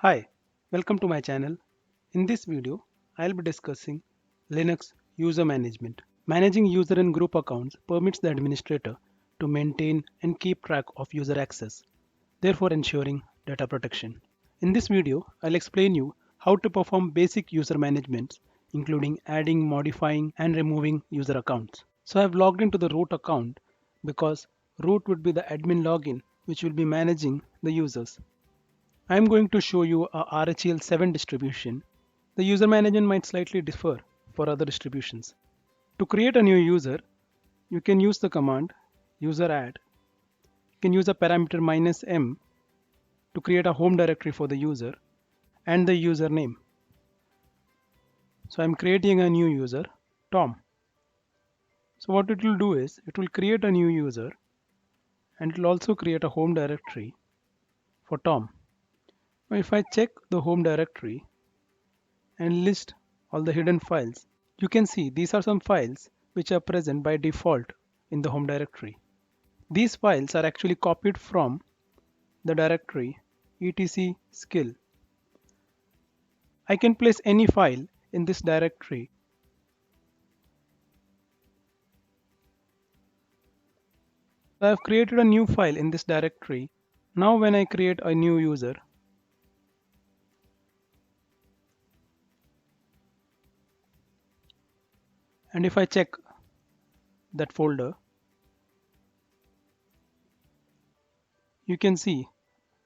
Hi, welcome to my channel. In this video, I'll be discussing Linux user management. Managing user and group accounts permits the administrator to maintain and keep track of user access, therefore ensuring data protection. In this video, I'll explain you how to perform basic user management, including adding, modifying, and removing user accounts. So I've logged into the root account because root would be the admin login which will be managing the users. I'm going to show you a RHEL7 distribution. The user management might slightly differ for other distributions. To create a new user, you can use the command user add. You can use a parameter -m to create a home directory for the user and the username. So I'm creating a new user, Tom. So what it will do is it will create a new user and it will also create a home directory for Tom. Now if I check the home directory and list all the hidden files, you can see these are some files which are present by default in the home directory. These files are actually copied from the directory etc skill. I can place any file in this directory. So I have created a new file in this directory. Now when I create a new user, and if I check that folder, you can see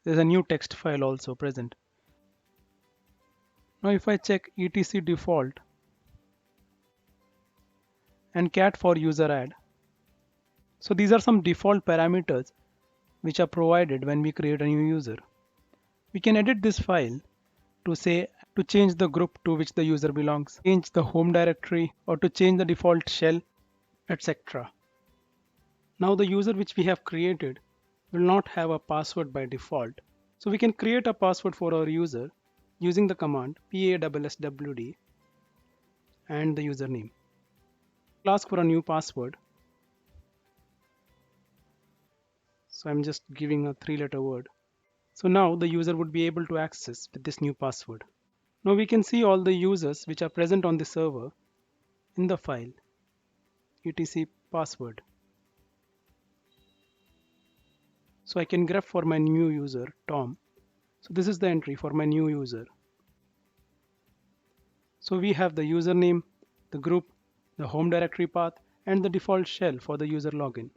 there's a new text file also present. Now if I check etc default and cat for user add, so these are some default parameters which are provided when we create a new user. We can edit this file to say to change the group to which the user belongs, change the home directory, or to change the default shell, etc. Now the user which we have created will not have a password by default. So we can create a password for our user using the command PASSWD and the username. We'll ask for a new password. So I'm just giving a 3-letter word. So now the user would be able to access with this new password. Now we can see all the users which are present on the server in the file etc password. So I can grep for my new user Tom. So this is the entry for my new user. So we have the username, the group, the home directory path, and the default shell for the user login.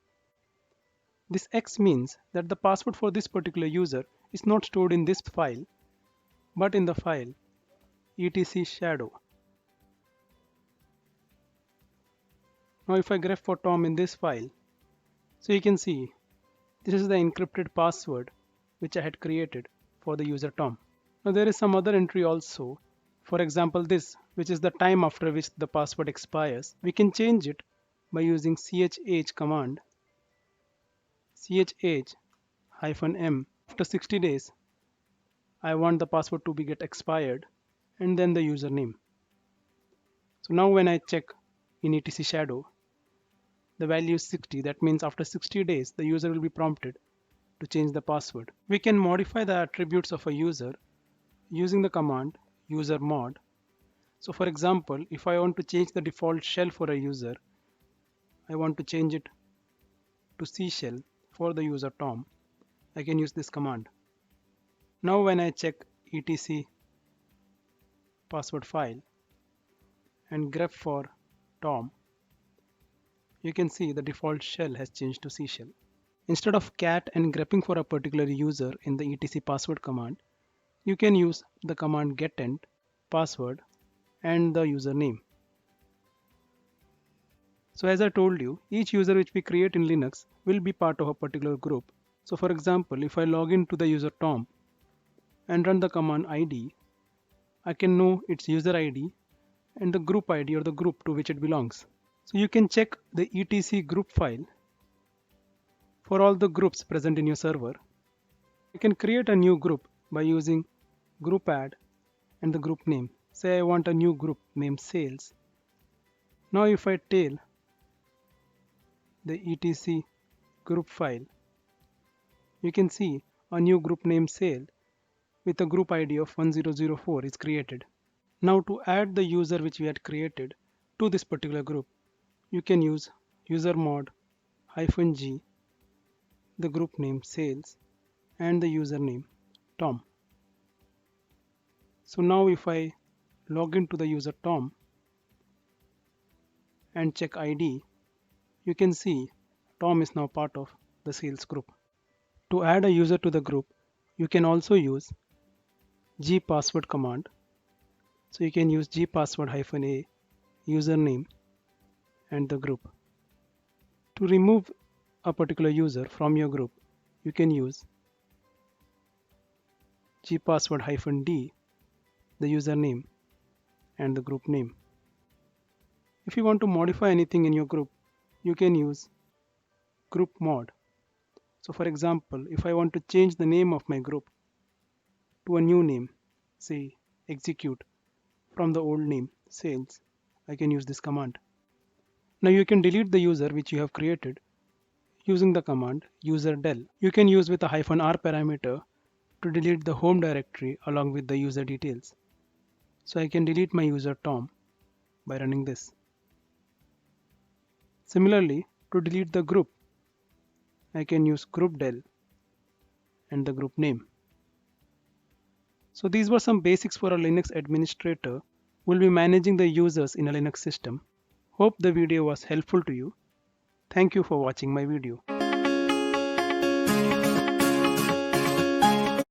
This X means that the password for this particular user is not stored in this file, but in the file etc shadow. Now if I grep for Tom in this file, so you can see this is the encrypted password which I had created for the user Tom. Now there is some other entry also. For example, this, which is the time after which the password expires. We can change it by using chh command. chh-m. After 60 days, I want the password to be get expired, and then the username. So now when I check in etc shadow, the value is 60. That means after 60 days, the user will be prompted to change the password. We can modify the attributes of a user using the command usermod. So for example, if I want to change the default shell for a user, I want to change it to C shell for the user Tom, I can use this command. Now when I check etc password file and grep for Tom, you can see the default shell has changed to C shell. Instead of cat and grepping for a particular user in the etc password command, you can use the command getEnt password and the username. So as I told you, each user which we create in Linux will be part of a particular group. So for example, if I log in to the user Tom and run the command id, I can know its user id and the group id or the group to which it belongs. So you can check the etc group file for all the groups present in your server. You can create a new group by using group add and the group name. Say I want a new group named sales. Now if I tail the etc group file, you can see a new group named sale with a group ID of 1004 is created. Now to add the user which we had created to this particular group, you can use usermod -g, the group name sales, and the username Tom. So now if I log into the user Tom and check ID, you can see Tom is now part of the sales group. To add a user to the group, you can also use gpassword command. So you can use gpassword -a username and the group. To remove a particular user from your group, you can use gpassword -d, the username and the group name. If you want to modify anything in your group, you can use group mod. So for example, if I want to change the name of my group to a new name, say execute, from the old name sales, I can use this command. Now you can delete the user which you have created using the command userdel. You can use with a -r parameter to delete the home directory along with the user details. So I can delete my user Tom by running this. Similarly, to delete the group, I can use groupdel and the group name. So these were some basics for a Linux administrator who will be managing the users in a Linux system. Hope the video was helpful to you. Thank you for watching my video.